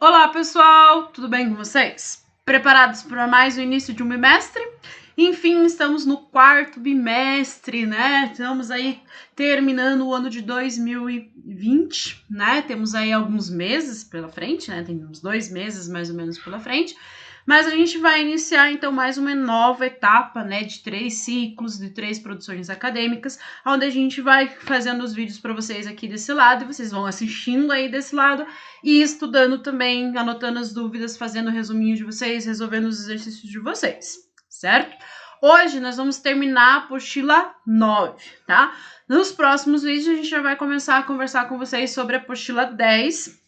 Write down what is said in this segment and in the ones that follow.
Olá pessoal, tudo bem com vocês? Preparados para mais o início de um bimestre? Enfim, estamos no quarto bimestre, né? Estamos aí terminando o ano de 2020, né? Temos aí alguns meses pela frente, né? Tem uns 2 meses mais ou menos pela frente. Mas a gente vai iniciar então mais uma nova etapa, né, de 3 ciclos, de 3 produções acadêmicas, onde a gente vai fazendo os vídeos para vocês aqui desse lado e vocês vão assistindo aí desse lado e estudando também, anotando as dúvidas, fazendo o resuminho de vocês, resolvendo os exercícios de vocês, certo? Hoje nós vamos terminar a apostila 9, tá? Nos próximos vídeos a gente já vai começar a conversar com vocês sobre a apostila 10,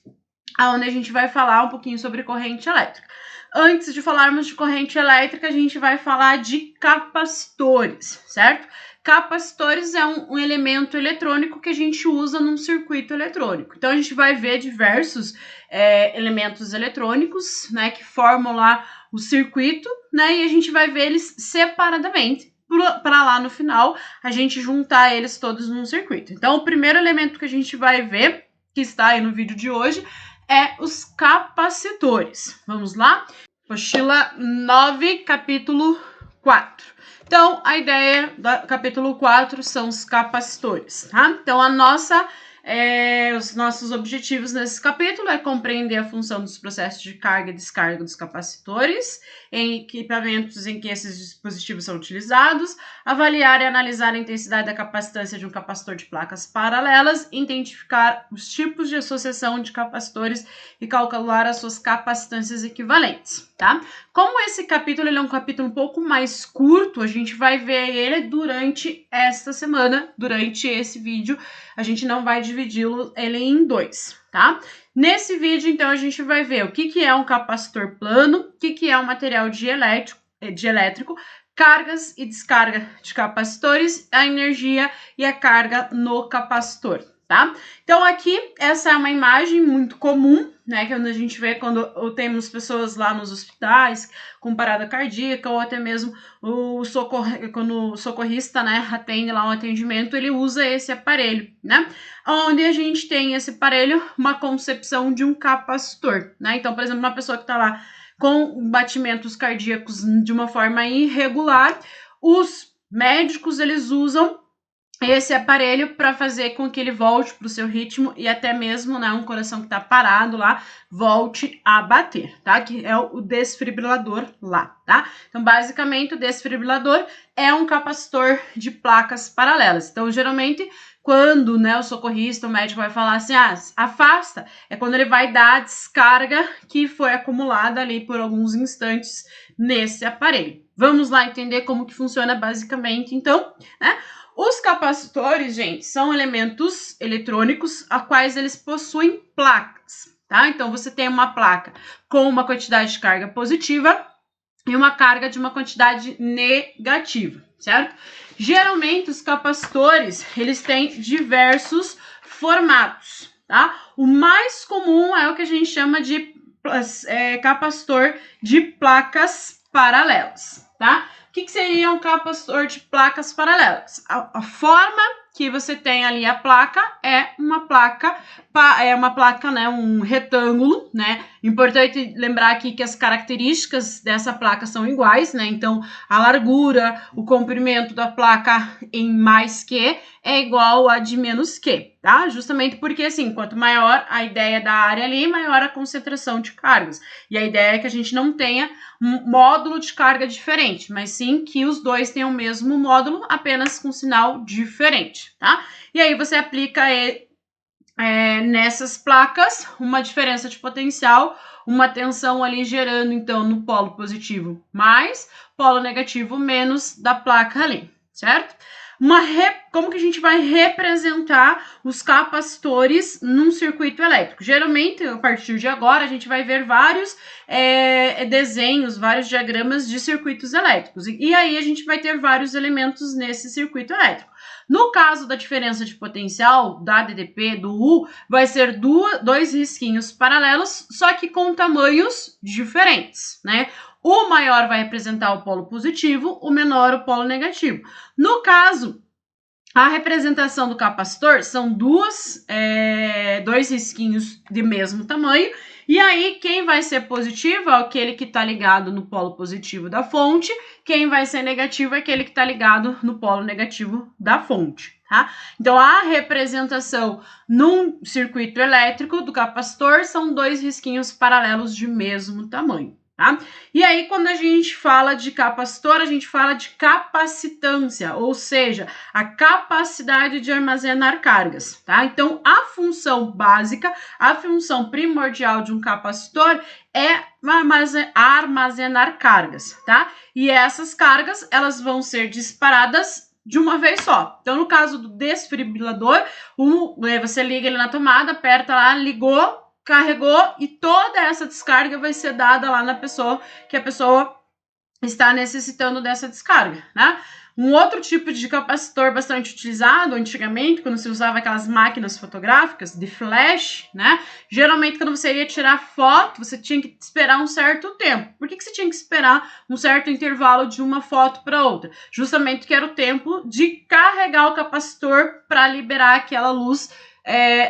onde a gente vai falar um pouquinho sobre corrente elétrica. Antes de falarmos de corrente elétrica, a gente vai falar de capacitores, certo? Capacitores é um elemento eletrônico que a gente usa num circuito eletrônico. Então, a gente vai ver diversos elementos eletrônicos, né, que formam lá o circuito, né, e a gente vai ver eles separadamente, para lá no final a gente juntar eles todos num circuito. Então, o primeiro elemento que a gente vai ver, que está aí no vídeo de hoje, é os capacitores. Vamos lá? Apostila 9, capítulo 4. Então, a ideia do capítulo 4 são os capacitores, tá? Então, os nossos objetivos nesse capítulo é compreender a função dos processos de carga e descarga dos capacitores em equipamentos em que esses dispositivos são utilizados, avaliar e analisar a intensidade da capacitância de um capacitor de placas paralelas, identificar os tipos de associação de capacitores e calcular as suas capacitâncias equivalentes, tá? Como esse capítulo ele é um capítulo um pouco mais curto, a gente vai ver ele durante esta semana, durante esse vídeo. A gente não vai dividi-lo ele em 2, tá? Nesse vídeo, então, a gente vai ver o que é um capacitor plano, o que é um material de elétrico, cargas e descarga de capacitores, a energia e a carga no capacitor, tá? Então, aqui, essa é uma imagem muito comum, né, que a gente vê quando temos pessoas lá nos hospitais com parada cardíaca ou até mesmo quando o socorrista, né, atende lá um atendimento, ele usa esse aparelho, né, onde a gente tem esse aparelho, uma concepção de um capacitor, né, então, por exemplo, uma pessoa que está lá com batimentos cardíacos de uma forma irregular, os médicos, eles usam esse aparelho para fazer com que ele volte para o seu ritmo e até mesmo, né, um coração que está parado lá volte a bater, tá? Que é o desfibrilador lá, tá? Então, basicamente, o desfibrilador é um capacitor de placas paralelas. Então, geralmente, quando, né, o socorrista, o médico vai falar assim, afasta, é quando ele vai dar a descarga que foi acumulada ali por alguns instantes nesse aparelho. Vamos lá entender como que funciona basicamente, então, né? Os capacitores, gente, são elementos eletrônicos a quais eles possuem placas, tá? Então, você tem uma placa com uma quantidade de carga positiva e uma carga de uma quantidade negativa, certo? Geralmente, os capacitores, eles têm diversos formatos, tá? O mais comum é o que a gente chama de capacitor de placas paralelas, tá? O que seria um capacitor de placas paralelas? A forma que você tem ali a placa é uma placa, né, um retângulo, né? Importante lembrar aqui que as características dessa placa são iguais, né? Então, a largura, o comprimento da placa em mais que é igual a de menos que, tá? Justamente porque, assim, quanto maior a ideia da área ali, maior a concentração de cargas. E a ideia é que a gente não tenha um módulo de carga diferente, mas sim que os dois tenham o mesmo módulo, apenas com sinal diferente, tá? E aí você aplica nessas placas uma diferença de potencial, uma tensão ali gerando, então, no polo positivo mais, polo negativo menos da placa ali, certo? Como que a gente vai representar os capacitores num circuito elétrico? Geralmente, a partir de agora, a gente vai ver vários desenhos, vários diagramas de circuitos elétricos. E aí, a gente vai ter vários elementos nesse circuito elétrico. No caso da diferença de potencial, da DDP, do U, vai ser dois risquinhos paralelos, só que com tamanhos diferentes, né? O maior vai representar o polo positivo, o menor o polo negativo. No caso A representação do capacitor são dois risquinhos de mesmo tamanho, e aí quem vai ser positivo é aquele que está ligado no polo positivo da fonte, quem vai ser negativo é aquele que está ligado no polo negativo da fonte, tá? Então a representação num circuito elétrico do capacitor são dois risquinhos paralelos de mesmo tamanho. Tá? E aí, quando a gente fala de capacitor, a gente fala de capacitância, ou seja, a capacidade de armazenar cargas, tá? Então, a função básica, a função primordial de um capacitor é armazenar cargas, tá? E essas cargas, elas vão ser disparadas de uma vez só. Então, no caso do desfibrilador, você liga ele na tomada, aperta lá, ligou, carregou e toda essa descarga vai ser dada lá na pessoa, que a pessoa está necessitando dessa descarga, né? Um outro tipo de capacitor bastante utilizado antigamente, quando se usava aquelas máquinas fotográficas de flash, né? Geralmente, quando você ia tirar foto, você tinha que esperar um certo tempo. Por que você tinha que esperar um certo intervalo de uma foto para outra? Justamente que era o tempo de carregar o capacitor para liberar aquela luz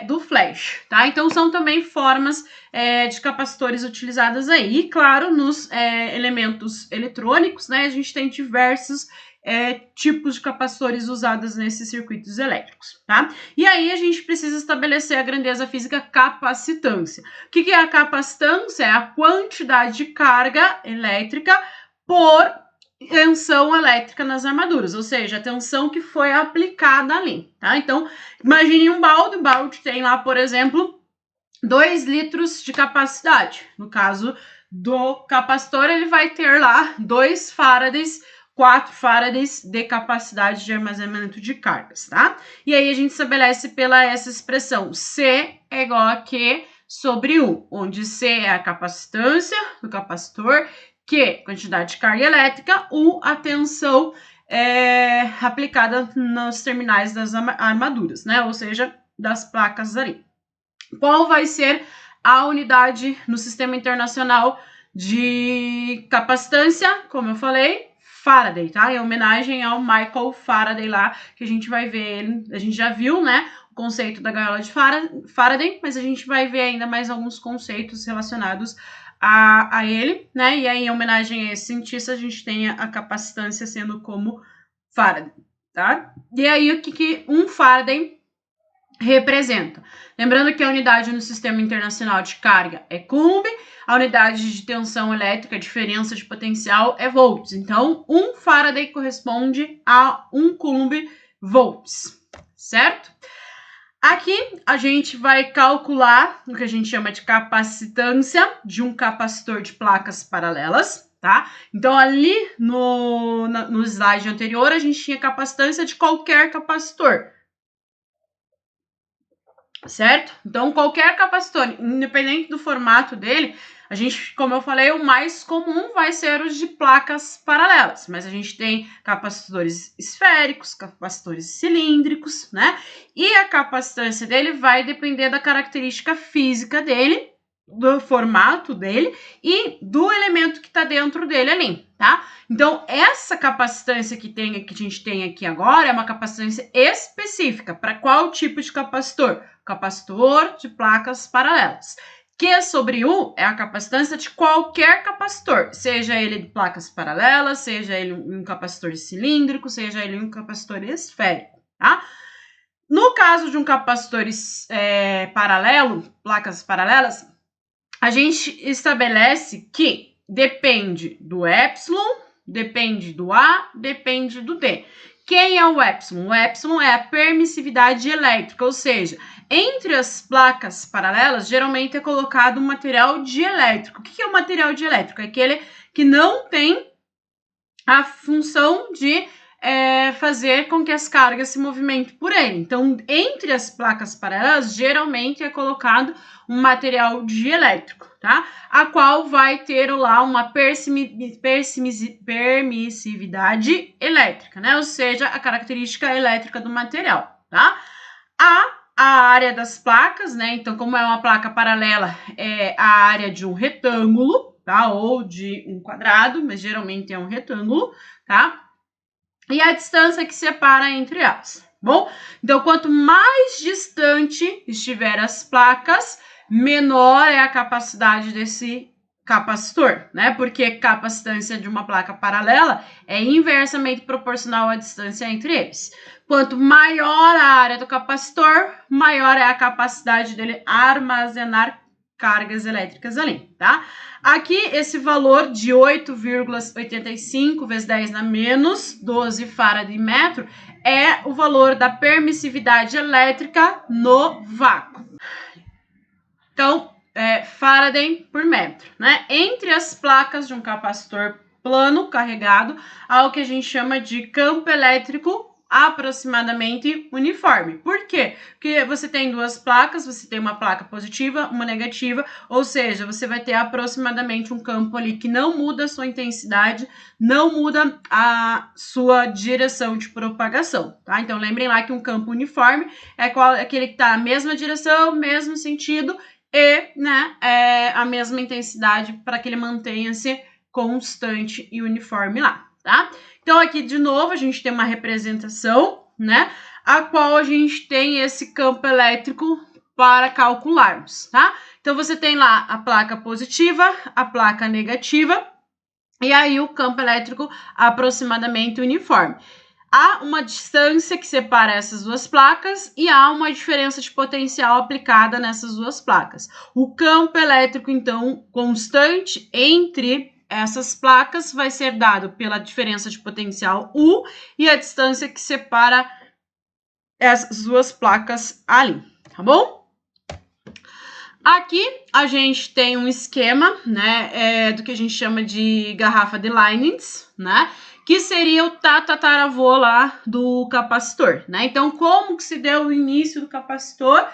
do flash, tá? Então, são também formas de capacitores utilizadas aí. E, claro, nos elementos eletrônicos, né, a gente tem diversos tipos de capacitores usados nesses circuitos elétricos, tá? E aí, a gente precisa estabelecer a grandeza física capacitância. O que é a capacitância? É a quantidade de carga elétrica por tensão elétrica nas armaduras, ou seja, a tensão que foi aplicada ali, tá? Então, imagine um balde, o balde tem lá, por exemplo, 2 litros de capacidade. No caso do capacitor, ele vai ter lá 2 farads, 4 farads de capacidade de armazenamento de cargas, tá? E aí a gente estabelece pela essa expressão C é igual a Q sobre 1, onde C é a capacitância do capacitor, Q, quantidade de carga elétrica, U, a tensão aplicada nos terminais das armaduras, né? Ou seja, das placas ali. Qual vai ser a unidade no Sistema Internacional de Capacitância? Como eu falei, Faraday, tá? Em homenagem ao Michael Faraday lá, que a gente vai ver ele, a gente já viu, né? O conceito da gaiola de Faraday, mas a gente vai ver ainda mais alguns conceitos relacionados a ele, né? E aí, em homenagem a esse cientista, a gente tem a capacitância sendo como Faraday, tá? E aí, o que um Faraday representa? Lembrando que a unidade no Sistema Internacional de Carga é Coulomb, a unidade de tensão elétrica, a diferença de potencial, é volts. Então, um Faraday corresponde a 1 Coulomb volts, certo? Aqui, a gente vai calcular o que a gente chama de capacitância de um capacitor de placas paralelas, tá? Então, ali no slide anterior, a gente tinha capacitância de qualquer capacitor, certo? Então, qualquer capacitor, independente do formato dele, a gente, como eu falei, o mais comum vai ser os de placas paralelas, mas a gente tem capacitores esféricos, capacitores cilíndricos, né? E a capacitância dele vai depender da característica física dele, do formato dele e do elemento que está dentro dele ali, tá? Então, essa capacitância que a gente tem aqui agora é uma capacitância específica para qual tipo de capacitor? Capacitor de placas paralelas. Q sobre U é a capacitância de qualquer capacitor, seja ele de placas paralelas, seja ele um capacitor cilíndrico, seja ele um capacitor esférico, tá? No caso de um capacitor paralelo, placas paralelas, a gente estabelece que depende do epsilon, depende do A, depende do D. Quem é o epsilon? O epsilon é a permissividade elétrica, ou seja, entre as placas paralelas, geralmente é colocado um material dielétrico. O que é o material dielétrico? É aquele que não tem a função de fazer com que as cargas se movimentem por ele. Então, entre as placas paralelas, geralmente é colocado um material dielétrico, tá? A qual vai ter lá uma permissividade elétrica, né? Ou seja, a característica elétrica do material, tá? A área das placas, né? Então, como é uma placa paralela, é a área de um retângulo, tá? Ou de um quadrado, mas geralmente é um retângulo, tá? E a distância que separa entre elas, Bom, então quanto mais distante estiver as placas, menor é a capacidade desse capacitor, né? Porque capacitância de uma placa paralela é inversamente proporcional à distância entre eles. Quanto maior a área do capacitor, maior é a capacidade dele armazenar cargas elétricas ali, tá? Aqui, esse valor de 8,85 vezes 10 na menos 12 farad metro é o valor da permissividade elétrica no vácuo. Então, Faraday por metro, né? Entre as placas de um capacitor plano carregado, há o que a gente chama de campo elétrico aproximadamente uniforme. Por quê? Porque você tem duas placas, você tem uma placa positiva, uma negativa, ou seja, você vai ter aproximadamente um campo ali que não muda a sua intensidade, não muda a sua direção de propagação, tá? Então, lembrem lá que um campo uniforme é aquele que está na mesma direção, mesmo sentido, e, né, a mesma intensidade para que ele mantenha-se constante e uniforme lá, tá? Então, aqui, de novo, a gente tem uma representação, né, a qual a gente tem esse campo elétrico para calcularmos, tá? Então, você tem lá a placa positiva, a placa negativa, e aí o campo elétrico aproximadamente uniforme. Há uma distância que separa essas duas placas e há uma diferença de potencial aplicada nessas duas placas. O campo elétrico, então, constante entre essas placas vai ser dado pela diferença de potencial U e a distância que separa essas duas placas ali, tá bom? Aqui a gente tem um esquema, né, do que a gente chama de garrafa de Leibniz, né, que seria o tataravô lá do capacitor, né? Então, como que se deu o início do capacitor?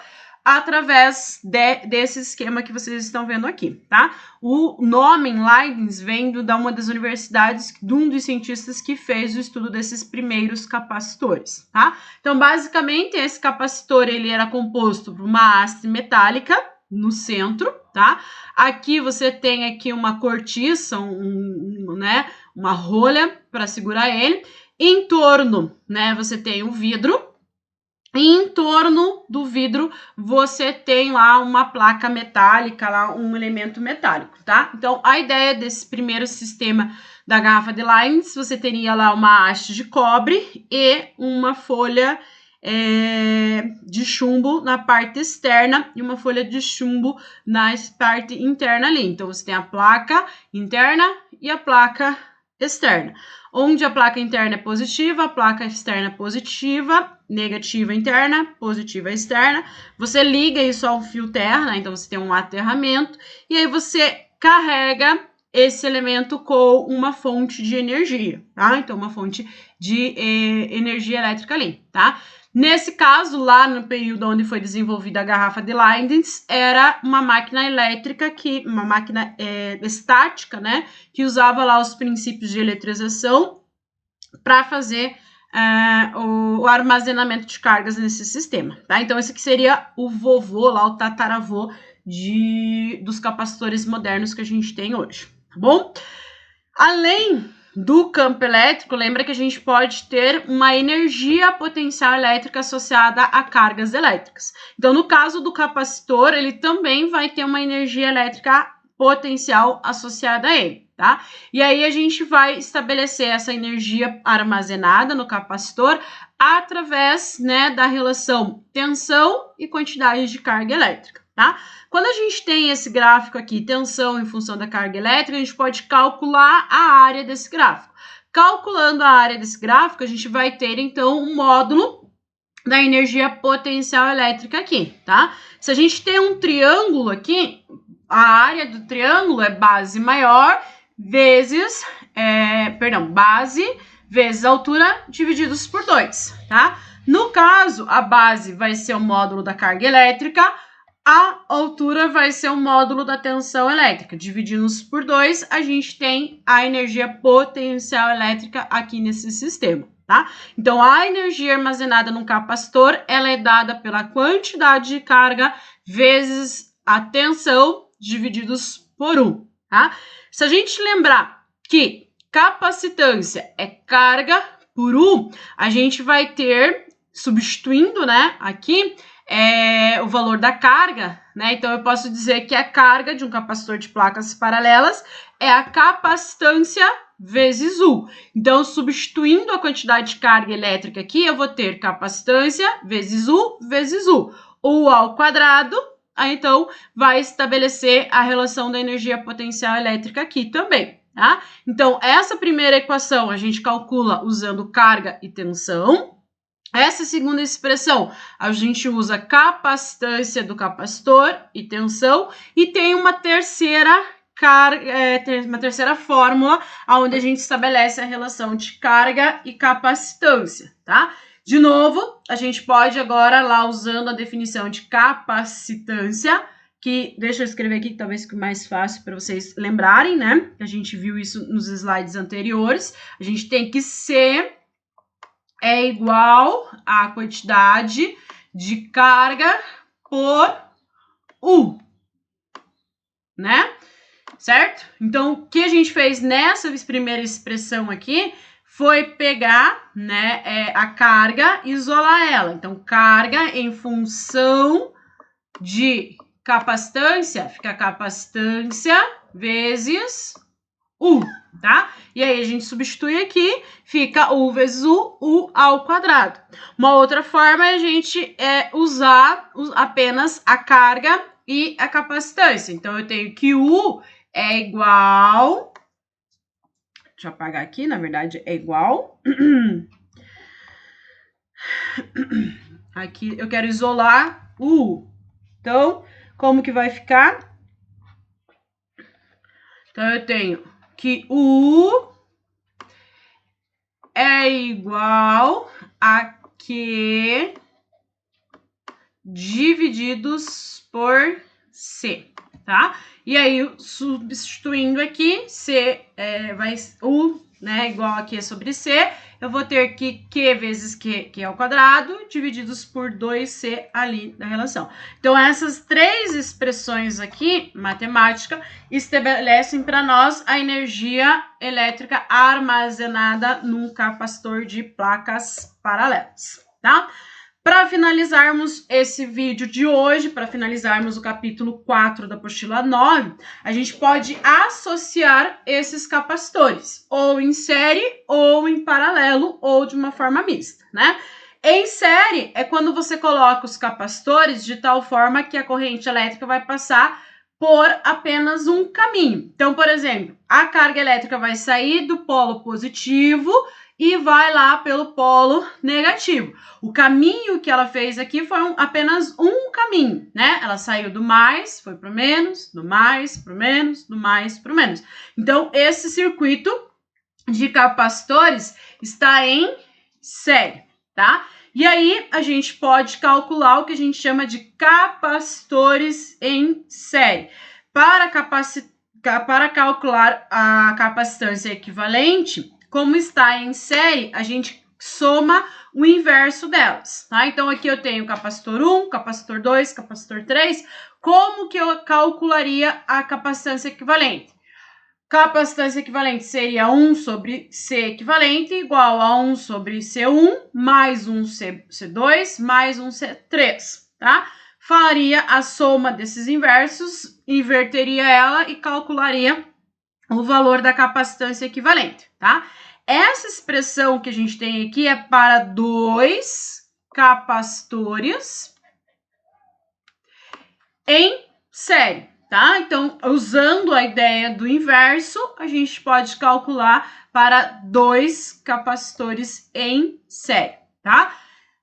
Através desse esquema que vocês estão vendo aqui, tá? O nome Leibniz vem da uma das universidades, de um dos cientistas que fez o estudo desses primeiros capacitores, tá? Então, basicamente, esse capacitor, ele era composto por uma haste metálica no centro, tá? Aqui você tem aqui uma cortiça, né, uma rolha para segurar ele. Em torno, né, você tem o vidro. E em torno do vidro, você tem lá uma placa metálica, lá um elemento metálico, tá? Então, a ideia desse primeiro sistema da garrafa de Leibniz, você teria lá uma haste de cobre e uma folha de chumbo na parte externa e uma folha de chumbo na parte interna ali. Então, você tem a placa interna e a placa externa. Onde a placa interna é positiva, a placa externa é positiva, negativa interna, positiva externa. Você liga isso ao fio terra, né? Então você tem um aterramento e aí você carrega esse elemento com uma fonte de energia, tá? Então uma fonte de energia elétrica ali, tá? Nesse caso, lá no período onde foi desenvolvida a garrafa de Leibniz, era uma máquina elétrica, uma máquina estática, né, que usava lá os princípios de eletrização para fazer o armazenamento de cargas nesse sistema, tá? Então, esse aqui seria o vovô, lá o tataravô dos capacitores modernos que a gente tem hoje, tá bom? Além do campo elétrico, lembra que a gente pode ter uma energia potencial elétrica associada a cargas elétricas. Então, no caso do capacitor, ele também vai ter uma energia elétrica potencial associada a ele, tá? E aí a gente vai estabelecer essa energia armazenada no capacitor através, né, da relação tensão e quantidade de carga elétrica, tá? Quando a gente tem esse gráfico aqui, tensão em função da carga elétrica, a gente pode calcular a área desse gráfico. Calculando a área desse gráfico, a gente vai ter, então, um módulo da energia potencial elétrica aqui, tá? Se a gente tem um triângulo aqui, a área do triângulo é base maior vezes, base vezes altura divididos por 2, tá? No caso, a base vai ser o módulo da carga elétrica, a altura vai ser o módulo da tensão elétrica. Divididos por 2, a gente tem a energia potencial elétrica aqui nesse sistema, tá? Então, a energia armazenada no capacitor, ela é dada pela quantidade de carga vezes a tensão divididos por 1, tá? Se a gente lembrar que capacitância é carga por U, a gente vai ter substituindo, né, aqui, o valor da carga, né? Então, eu posso dizer que a carga de um capacitor de placas paralelas é a capacitância vezes U. Então, substituindo a quantidade de carga elétrica aqui, eu vou ter capacitância vezes U vezes U. U ao quadrado, então, vai estabelecer a relação da energia potencial elétrica aqui também, tá? Então, essa primeira equação a gente calcula usando carga e tensão. Essa segunda expressão, a gente usa capacitância do capacitor e tensão, e tem uma terceira fórmula, onde a gente estabelece a relação de carga e capacitância, tá? De novo, a gente pode agora, lá usando a definição de capacitância, que, deixa eu escrever aqui, que talvez fique mais fácil para vocês lembrarem, né? A gente viu isso nos slides anteriores. A gente tem que ser é igual à quantidade de carga por U, né? Certo? Então, o que a gente fez nessa primeira expressão aqui foi pegar, né, a carga e isolar ela. Então, carga em função de capacitância, fica capacitância vezes U, tá? E aí a gente substitui aqui, fica U vezes U ao quadrado. Uma outra forma é a gente usar apenas a carga e a capacitância. Então, eu tenho que U é igual... Deixa eu apagar aqui, na verdade é igual... Aqui eu quero isolar U. Então, como que vai ficar? Então, eu tenho que U é igual a Q divididos por C, tá? E aí, substituindo aqui, C U, né, igual a Q sobre C, eu vou ter que Q vezes Q ao quadrado, divididos por 2C ali na relação. Então, essas três expressões aqui, matemática, estabelecem para nós a energia elétrica armazenada num capacitor de placas paralelas, tá? Para finalizarmos esse vídeo de hoje, para finalizarmos o capítulo 4 da apostila 9, a gente pode associar esses capacitores, ou em série, ou em paralelo, ou de uma forma mista, né? Em série é quando você coloca os capacitores de tal forma que a corrente elétrica vai passar por apenas um caminho. Então, por exemplo, a carga elétrica vai sair do polo positivo e vai lá pelo polo negativo. O caminho que ela fez aqui foi apenas um caminho, né? Ela saiu do mais, foi para o menos, do mais para o menos, do mais para o menos. Então, esse circuito de capacitores está em série, tá? E aí, a gente pode calcular o que a gente chama de capacitores em série. Para calcular a capacitância equivalente, como está em série, a gente soma o inverso delas, tá? Então, aqui eu tenho capacitor 1, capacitor 2, capacitor 3. Como que eu calcularia a capacitância equivalente? Capacitância equivalente seria 1 sobre C equivalente igual a 1 sobre C1 mais 1 C2 mais 1 C3, tá? Faria a soma desses inversos, inverteria ela e calcularia o valor da capacitância equivalente, tá? Essa expressão que a gente tem aqui é para 2 capacitores em série, tá? Então, usando a ideia do inverso, a gente pode calcular para 2 capacitores em série, tá?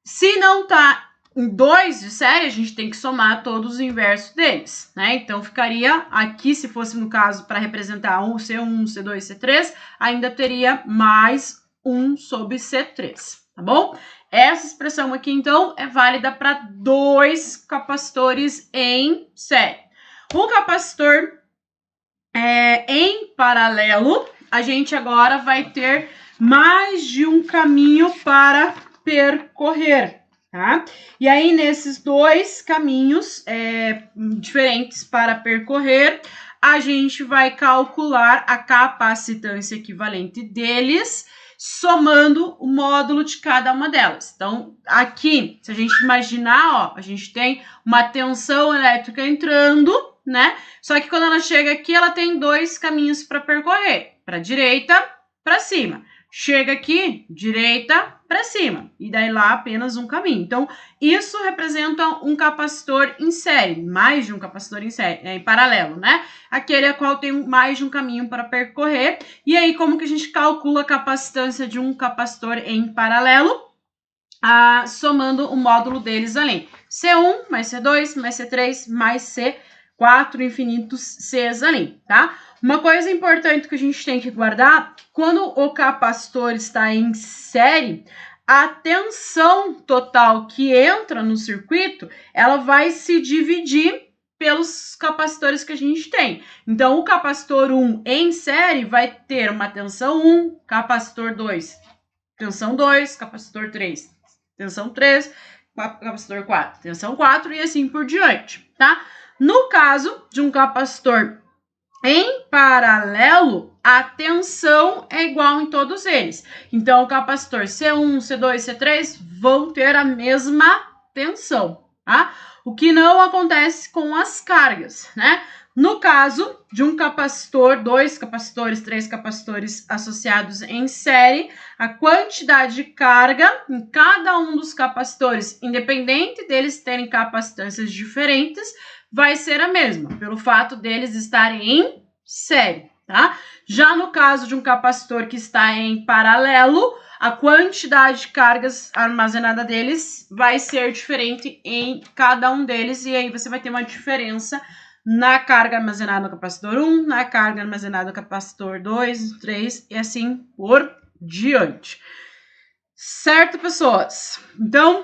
Se não tá em 2 de série, a gente tem que somar todos os inversos deles, né? Então, ficaria aqui, se fosse no caso para representar C1, C2, C3, ainda teria mais 1 sobre C3, tá bom? Essa expressão aqui, então, é válida para 2 capacitores em série. O capacitor em paralelo, a gente agora vai ter mais de um caminho para percorrer, tá? E aí, nesses 2 caminhos diferentes para percorrer, a gente vai calcular a capacitância equivalente deles, somando o módulo de cada uma delas. Então, aqui, se a gente imaginar, ó, a gente tem uma tensão elétrica entrando, né? Só que quando ela chega aqui, ela tem dois caminhos para percorrer, para direita, para cima. Chega aqui, direita para cima, e daí lá apenas um caminho. Então, isso representa um capacitor em série, mais de um capacitor em série, em paralelo, né? Aquele a qual tem mais de um caminho para percorrer. E aí, como que a gente calcula a capacitância de um capacitor em paralelo? Somando o módulo deles ali. C1 mais C2 mais C3 mais C4 infinitos Cs ali, tá? Uma coisa importante que a gente tem que guardar, quando o capacitor está em série, a tensão total que entra no circuito, ela vai se dividir pelos capacitores que a gente tem. Então, o capacitor 1 em série vai ter uma tensão 1, capacitor 2, tensão 2, capacitor 3, tensão 3, capacitor 4, tensão 4 e assim por diante, tá? No caso de um capacitor em paralelo, a tensão é igual em todos eles. Então, o capacitor C1, C2, C3 vão ter a mesma tensão, tá? O que não acontece com as cargas, né? No caso de um capacitor, 2 capacitores, 3 capacitores associados em série, a quantidade de carga em cada um dos capacitores, independente deles terem capacitâncias diferentes, vai ser a mesma, pelo fato deles estarem em série, tá? Já no caso de um capacitor que está em paralelo, a quantidade de cargas armazenada deles vai ser diferente em cada um deles, e aí você vai ter uma diferença na carga armazenada no capacitor 1, na carga armazenada no capacitor 2, 3 e assim por diante. Certo, pessoas? Então,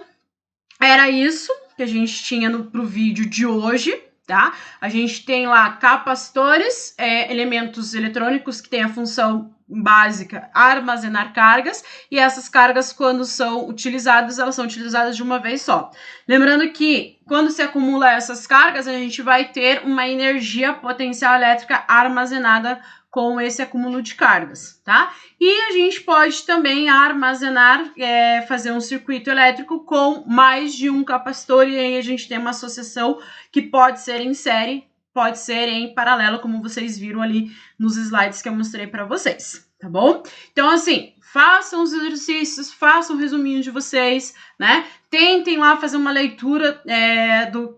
era isso que a gente tinha pro vídeo de hoje, tá? A gente tem lá capacitores, elementos eletrônicos que têm a função básica armazenar cargas, e essas cargas, quando são utilizadas, elas são utilizadas de uma vez só. Lembrando que quando se acumula essas cargas, a gente vai ter uma energia potencial elétrica armazenada com esse acúmulo de cargas, tá? E a gente pode também armazenar, fazer um circuito elétrico com mais de um capacitor, e aí a gente tem uma associação que pode ser em série, pode ser em paralelo, como vocês viram ali nos slides que eu mostrei para vocês, tá bom? Então, assim, façam os exercícios, façam um resuminho de vocês, né? Tentem lá fazer uma leitura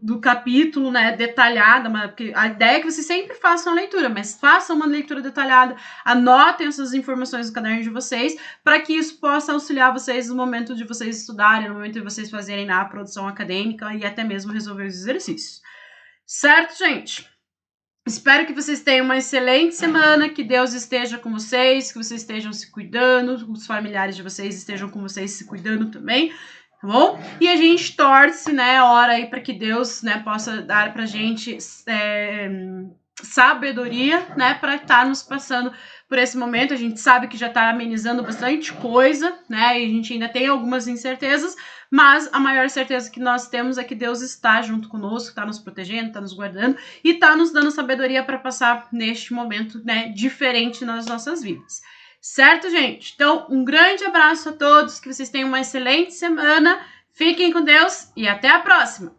do capítulo, né, detalhada, porque a ideia é que vocês sempre façam a leitura, mas façam uma leitura detalhada, anotem essas informações no caderno de vocês, para que isso possa auxiliar vocês no momento de vocês estudarem, no momento de vocês fazerem na produção acadêmica e até mesmo resolver os exercícios. Certo, gente? Espero que vocês tenham uma excelente semana, que Deus esteja com vocês, que vocês estejam se cuidando, os familiares de vocês estejam com vocês se cuidando também, tá bom? E a gente torce, né, ora aí para que Deus, né, possa dar pra gente sabedoria, né, para estarmos passando por esse momento. A gente sabe que já está amenizando bastante coisa, né, e a gente ainda tem algumas incertezas, mas a maior certeza que nós temos é que Deus está junto conosco, está nos protegendo, está nos guardando e está nos dando sabedoria para passar neste momento, né, diferente nas nossas vidas. Certo, gente? Então, um grande abraço a todos, que vocês tenham uma excelente semana, fiquem com Deus e até a próxima!